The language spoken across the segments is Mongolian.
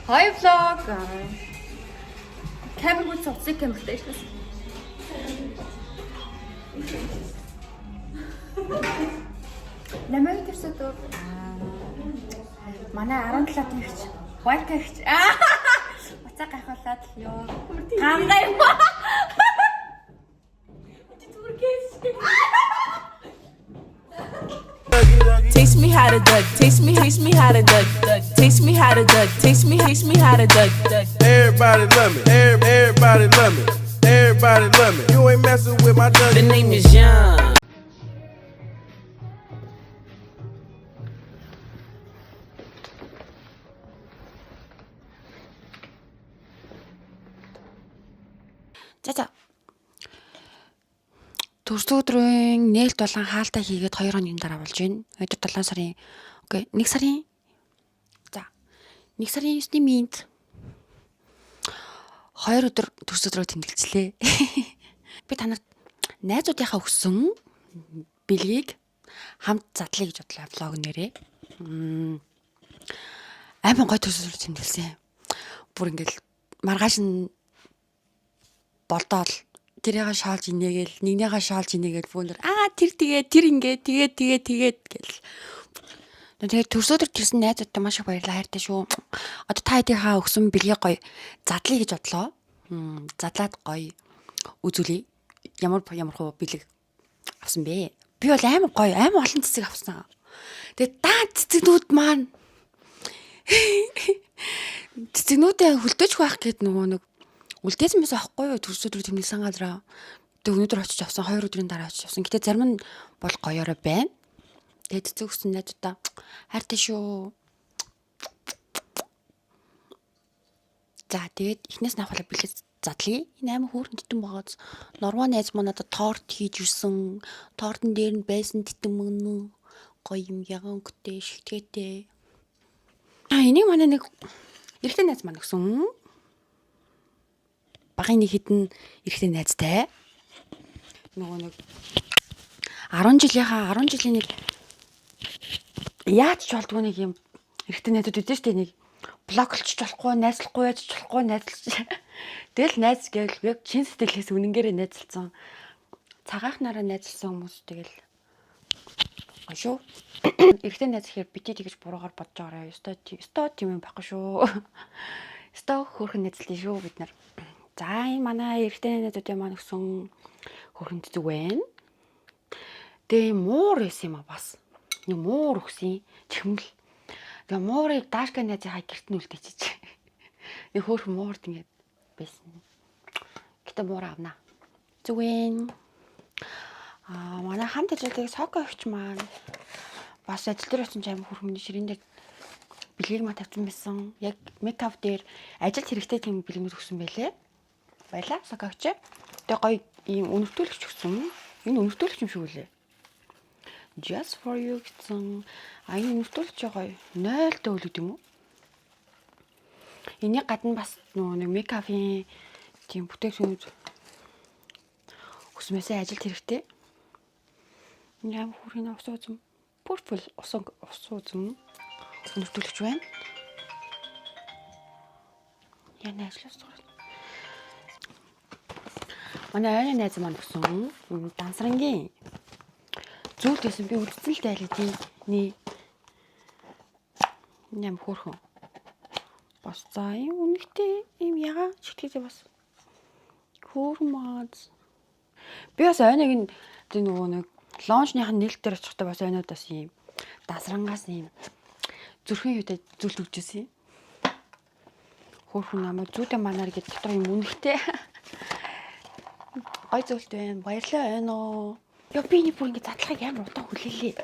Hi vlog. Камер гүн цуцыг камертай шүү. Намайг тэрсэд манай 17 тэрч. White тэрч. Уцаа гахуулаад ёо. Гангай юм. Teach me how to duck. Teach me how to duck. Teach me how to duck. Teach me how to duck. Everybody love me. Everybody love me. Everybody love me. You ain't messing with my duck. The name is Young. За. Төрс өдрийн нээлт болон хаалтаа хийгээд 2 хоногийн дараа болж байна. Өдөр 7 сарын. Окей, 1 сарын. За. 1 сарын 9-ний минт 2 өдөр төрс өдрөө тэмдэглэжлээ. Би танарт найзуудынхаа өгсөн бэлгийг хамт задлаа гэж бодлоо влог нэрээ. Айман гой төрс өдрөө тэмдэглэсэн. Бүр ингээл маргааш нь болдоол тэрийгээ шаалж инээгээл нэгнийгээ шаалж инээгээл бүүнээр тэр ингээд тэгээд гэл. Тэгээд төрсөдөр тэрсэн найзуудтай маш их баярлалаа хайртай шүү. Одоо та хэдийнхаа өгсөн бэлгээ гоё задлаа гэж бодлоо. Задлаад гоё үзүүлээ. Ямар хөө бэлэг авсан бэ? Би бол амар гоё амар олон цэцэг авсан. Тэгээд цэцэгнүүд маань цэцэгнүүдээ хөлдөөж байх гээд нэг үлдээсэн байсан аахгүй юу төрс өдрөө тэмдэглэсэн газараа. Тэгээ өнөөдөр очиж авсан 2 өдрийн дараа очиж авсан. Гэтэ зарим нь бол гоёороо байна. Тэгээд цэцэг өгсөн найзуудаа хайртай шүү. За тэгээд эхнээс нь авахлаа бэлээ задлаа. Энэ амар хөөрхөн титэн байгааз нормал найз маань надад торт хийж ирсэн. Тортын дээр нь байсан титэн мөн гоё юм ягангтэй шигтгээтэй. Энийг манай нэг эрэгтэй найз маань өгсөн. Багын нэг хитэн эрэгтэй найзтай. Нөгөө нэг 10 жилийн нэг яаж ч болдгоо нэг юм эрэгтэй найзууд үдэн штэ нэг блоклч болохгүй, найзлахгүй яаж ч болохгүй найзлж. Тэгэл найз гэвэл яг чин сэтгэлээс үнэнгээрээ найзлсан. Цагаахнаараа найзлсан хүмүүс тэгэл гоё шүү. Эрэгтэй найз гэхээр бити тэгж буруугаар бодож байгаарай. Өстой тийм юм байхгүй шүү. Өстой хөөрхөн найзлаа шүү бид нар. За энэ манай эрэгтэй найзуудын маань өгсөн хөрхөн цэцэг байна. Тэгээ муур байсан юм а бас. Нэг муур өгсөн чихмэл. Тэгээ муурыг даашка найзынхаа гэрт нь үлдээчихэж. Нэг хөрхөн муурд ингэж байсан. Гэтэ муур авнаа. Зүгэн. Манай хамт ажилладаг сокко өгч маань бас ажил дээр очиж амар хөрхөмний ширэн дээр бэлгийг маа тавьсан байсан. Яг мейкап дээр ажилд хэрэгтэй тийм бэлгүүд өгсөн байлээ. Баялаа сокогч. Тэгээ гоё ийм өнөртүүлэгч өгсөн. Энэ өнөртүүлэгч юм шиг үлээ. Just for you гэсэн. Энэ өнөртүүлэгч гоё 0 төгөлөд юм уу? Энийг гадна бас нэг мейкапын тийм бүтээгдэхүүнүүд өсмөөсөө ажилд хэрэгтэй. Энэ аим хүрхийн ус үзм. Purple ус үзм. Өнөртүүлэгч байна. Яна ажиллаж байгаа. Манай ойрын найз маань өгсөн дансрангийн зүйл гэсэн би үдцэн л дайлаа тийм нэм хөөрхөн. Бас за юм үнэхтэй юм яга чигтэй бас хөөрмөөс. Би бас ойныг тийм нөгөө нэг лонжныхын нээлт дээр очихдаа бас ойнуудаас юм дансрангаас юм зүрхэн юутай зүйл төгжсэн. Хөөрхөн намайг зүйдэ манаар гэж дотор юм үнэхтэй. Гой зүйлт байна. Баярлалаа байна уу. Яа би энэ бүр ингэ задлахыг амар удаан хүлээлээ.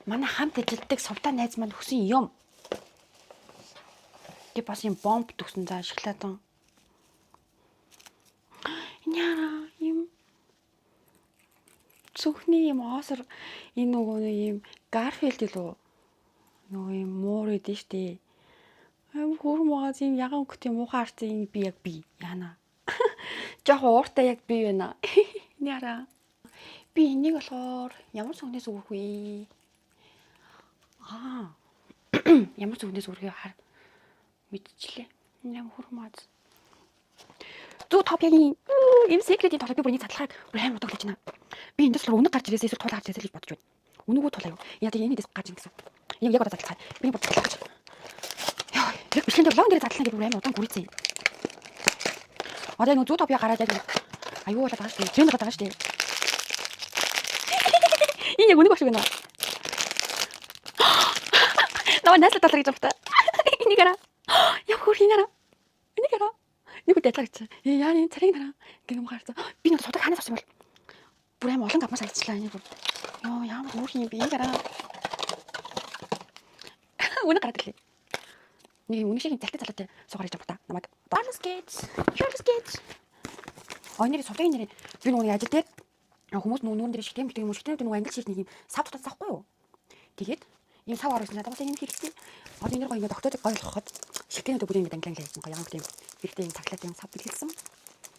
Манай хамт ажилладаг сувтаа найз маань өгсөн юм. Тэг бас юм бомб төгсөн заа шоколадан. Яа юм. Зүхний юм оосор энэ нөгөө юм Гарфилд илүү нөгөө юм муур идэв штэ. Хөрмөөс юм ягаан өнгөтэй муухай харцсан би яг би яана. Жохо ууртай яг би байна. Яра. Би энийг болохоор ямар сонгоноос өгөх вэ? Ямар зүгнээс үргээ хар мэдчихлээ. Ямар хурмаац. Zootopia-гийн ийм секретийн тоглолт би бүрний задлахыг бүр амар удаа хэлж байна. Би эндээс л өнөг гарч ирээсээ эсвэл тулаа гарч ирээсээ гэж бодож байна. Өнөөгөө тулаа юу? Яа тэгээ энэ дэс гарч ирсэн. Яг одоо задлахаа. Би бүр задлах гэж. Яа, яг бичлэн дээр лон дээр задлах гэж бүр амар удаан гүрийцэн. Одоо нэг Zootopia гараад яг аюу болоод байгаа шүү дээ. Тренд болоод байгаа шүү дээ. Энэ яг өнөг багш байна. Наа näsla доллар гэж байна. Энийг араа. Яг хөр хийнараа. Энийг араа. Нэг үдэ талаач. Яа энэ царийг нараа. Ингээ юм гарсан. Би нэг судаг ханаас авсан бол бүр аим олон гаммаас алдчихлаа энийг бүр. Йоо ямар хөр хин би гараа. Үнэ гараад ирлээ. Нэг үнэ шиг залтай залтай суугаар иж байгаа намайг. Balance Gates. Balance Gates. Ойнэр судаг нэрээ би нүг ажил дээр хүмүүс нүүн дээр шигтэм битэг юм шигтэм нүг англи шиг нэг юм сав тутаж заахгүй юу. Тэгээд энэ сав оруулсан надад энэ хэрэгтэй. Одоо энэ гоо ингэ тогтоог ойлгоход шигтэнүүд бүр ингэ англиар хэлсэн гоё ямар тийм хэрэгтэй юм цаглаад юм сав бэлгэлсэн.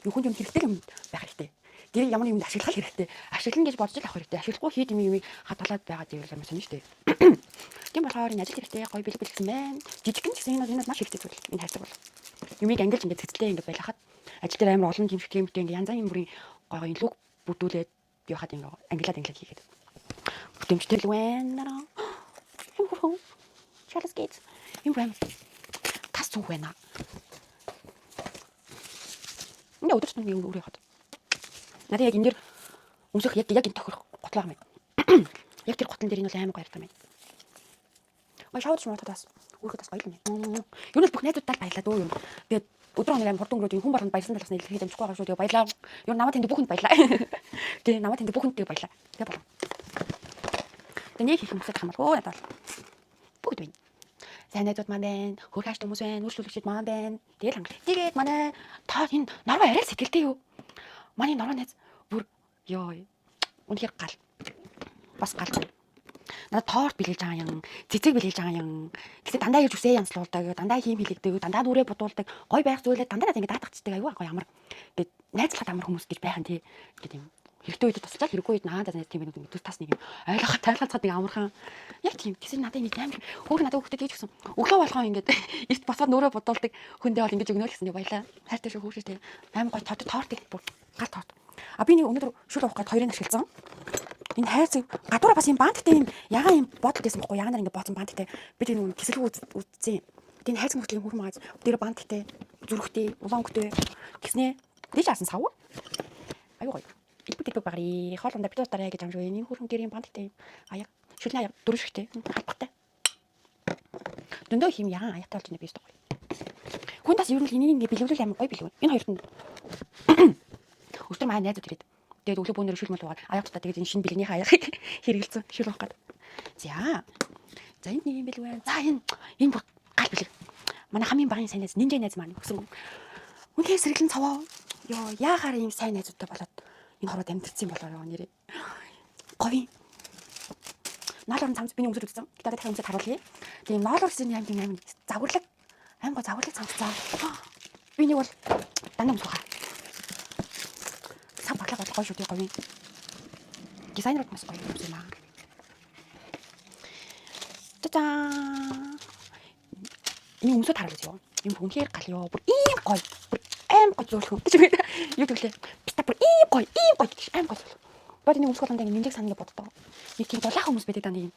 Юу хүн юм хэрэгтэй юм байх хэрэгтэй. Тэр ямар юм ашиглах хэрэгтэй. Ашиглана гэж бодож л авах хэрэгтэй. Ашиглахгүй хийд юм хадгалаад байгаа зүйл юм сонь шүү дээ. Тийм болохоор энэ ажил хэрэгтэй гоё бэлэг бэлгсэн байна. Жижигхэн ч гэсэн энэ маш хэрэгтэй зүйл. Энэ хайрцаг бол. Юмыг ангилж ингэ цэцлээ ингэ байлахад ажил дээр амар олон тийм шигтэмтэй ингэ янз бүрийн гоё лук бүдүүлээд явахад ингэ ангилаад хийгээд. Бүтэмжтэй л байна. Balance Gates. Юм байна. Тас зүг байна. Ингээ өдөрч нэг юм өөрөө хад. Надад яг энэ дэр өмсөх яг энэ тохирох готлоо юм. Яг тэр готлон дээр энэ бол амар гоё юм байна. Ой шоуд шмоо тас. Өөрөөр тас баялна. Юу нэг бүх найзуудтай баялаа дөө юм. Тэгээд өдөр оноор амар хурдан өнгөрөөд хүн болгонд баярлсан талаас нь илэрхийлж амжихгүй байгаа шүү. Тэгээд баялаа. Юу намайг тэнд бүхэнд баялаа. Тэгээд намайг тэнд бүхэнд баялаа. Тэгээд болоо. Тэгээд нэг их юмсад хамаагүй надад. Бүгд байна. Сайн найзууд маань байна. Хөрхөөж хүмүүс байна. Үйлчлүүлэгчид маань байна. Тэгэл хангал. Тэгээд манай тоо энэ нороо арай сэтгэлтэй юу? Манай нороо найз бүр ёо. Үнэхээр гал. Бас гал. Надад торт бэлгэж байгаа юм. Цэцэг бэлгэж байгаа юм. Гэтэ дандаа ирж үсээ янзлуулдаг. Дандаа хийм хэлэгдэг. Дандаа нүрээ бодуулдаг. Гой байх зүйлээ дандаа ингэ даатгацдаг. Аюу гоё ямар. Гэт найзлахад амар хүмүүс гэж байхан тий. Гэт юм. Хэрэгтэй үед тусалж хэрэггүй үед наадаа тийм юм төс тас нэг юм ойлгоход тайлгацаад нэг амархан яг тийм гэсэн надад ингэ амар өөр надад хөвгтэй гэж гисэн өглөө болгоо ингэ эрт босоод нөрөө бодуулдаг хөндөө бол ингэж өгнө л гэсэн баялаа хайртай шүү хөөрштэй амар гоё тортыг бүр гал торт а би нэг өнөөдөр шүл авах гээд хоёрын ашигласан энэ хайрцаг гадуура бас юм банттай юм ягаан юм бодолтэйсэн бохгүй ягаанаар ингэ бооцсон банттай би тэр нэг кисэлгүй үзсэн тийм хайрцаг мөртлийн хурмаац дээр банттай зүрхтэй улаангтэй гиснэ дэж асан сав аюу гоё Ипотек багри хоолндоо битүү дараа гэж амжгүй энэ хөрхөн гэрийн бандтай аяг шүлний аяг дөрөв шигтэй халбахтай дөндөө хим ягаан аятай болж байна би өстой хүн тас ер нь энийг ингээ бэлэвлэл амар гоё бэлэв энэ хоёрт нь өстөр маань найзууд ирээд тэгээд өглөө бөөнөр шүл мөл угаад аяг тутаа тэгээд энэ шинэ бэлгнийхээ аягийг хэрэгэлсэн шүл авах гээд за энэ нэг юм бэлэв за энэ бүр гал бэлэг манай хамгийн багын сайн найз нинжа найз маань өгсөн үнхээр сэргэлэн цаваа ёо яахаар ийм сайн найзуудтай болоод энэ хороод амьдэрсэн болоо ёо нэрээ. Говийн. Наалгын цамц биний өмсөд үзсэн. Гэтэ дахин өмсөд харуулъя. Тийм наалгын гэсэн юм тийм амин загварлаг. Аймаг загварлаг цамцаа. Би нэг бол дандаа өмсөх хаа. Сав баглаа гоё шүү дээ говийн. Дизайнерууд бас гоё юмсан аа. Таа. Энэ өмсөд харуулъя ёо. Юм үнхээр гал ёо. Бүр ийм гоё. Аим гоё зөвлөх юм. Юу гэвэл писта бүр ийм гоё гэж аим гоё. Бод энэ өмсгөл хондоо нэмдэг санаа боддог. Нэг тийм дулаахан хүмүүс байдаг даа нэг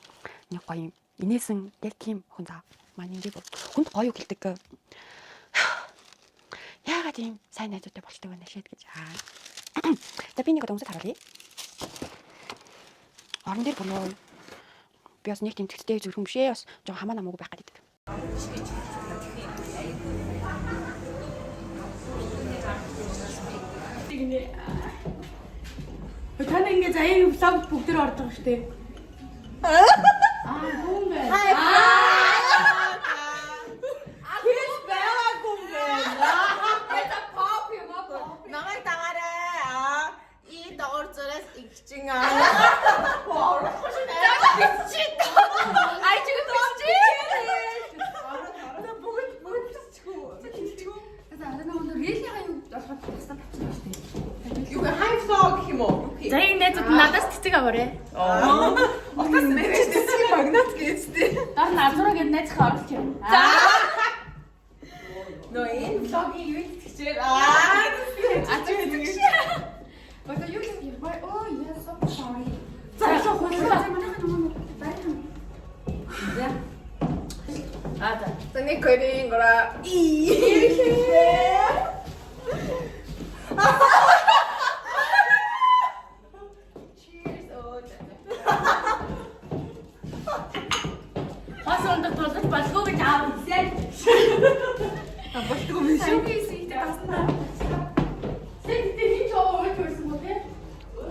гоё юм. Инээсэн яг тийм хүн заа. Манай нэмдэг хүнд гоё юу гэлдэг. Яагаад тийм сайн найзуудтай болдог байна шээд гэж. За би нэг өмсөд харуулъя. Орон дээр болоо. Би бас нэг тийм тэгтэй зүрх юм шээ. Бас жоо хамаа намаагүй байх гэдэг. Тань ингээ за энэ лав бүгд төр ордог шүү дээ. Гүн байна. Хис бэла гүн байна. Это pop юм аа. Намайг дагаарай. И дагуурцоорос игчин аа. Бичиж. Ай чиг бичиж. Юу хайфлог гэх юм уу? За энэ найзууд надаас цэцэг аваарэ. Отас найз цэцэг магнат гэжтэй. Дор назруу гэд найзах оруулж юм. Нөө энэ влогийн юу хийчихээр Одоо юу юм? Oh, yes, so sorry. Цаашаа хуулаа. Аа. Тэний көрийн гора. Cheers. Хас ондор тулж болохгүй гэж аав хэлсэн. Болтгоо юм шүү. Тэний чоо өөрчлөсөн үү те?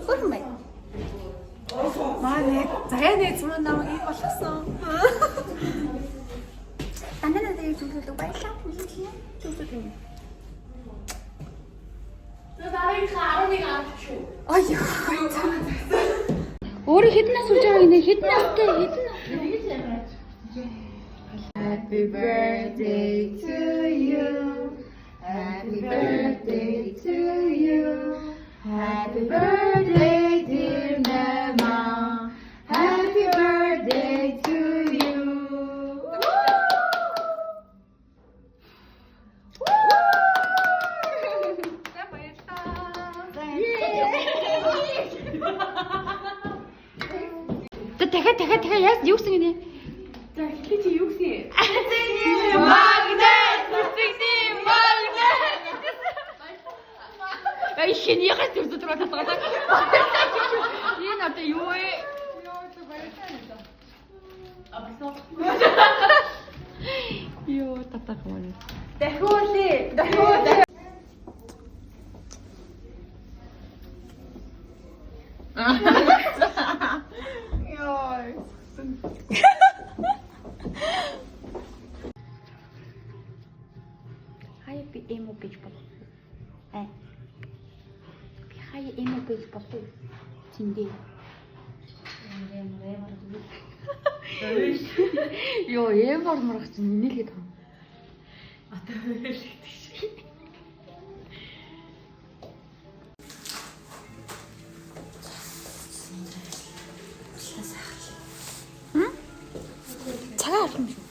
Хөрмэй. Манай заяа нээц маань намайг болгосон. Танаа дээр зүйлүүд баялаа. Зүйлүүд юм. Дараагийн 11 авчих. Аяа. Өөрөө хэднээс үлж байгааг нэ хэднээс хэдэн Happy birthday to you. Happy birthday to you. Happy birthday dear Mama. Happy birthday to you. дахиад яаж юу гэсэн гинэ? За хэлээ чи юу гэсэн? Магнит! Бүцэгний магнит! Ай шиний хас зүрх зүрх татгаа. Энэ одоо юу вэ? Йоо татах юм. Дахиулээ. Хаяа би эмо бич бол. Би хаяа эмо бич бол. Тиндээ. Йоо эмор морох чинь нэлээд хам. Одоо хэлдэг шиг. Цагаан алах юм шүү.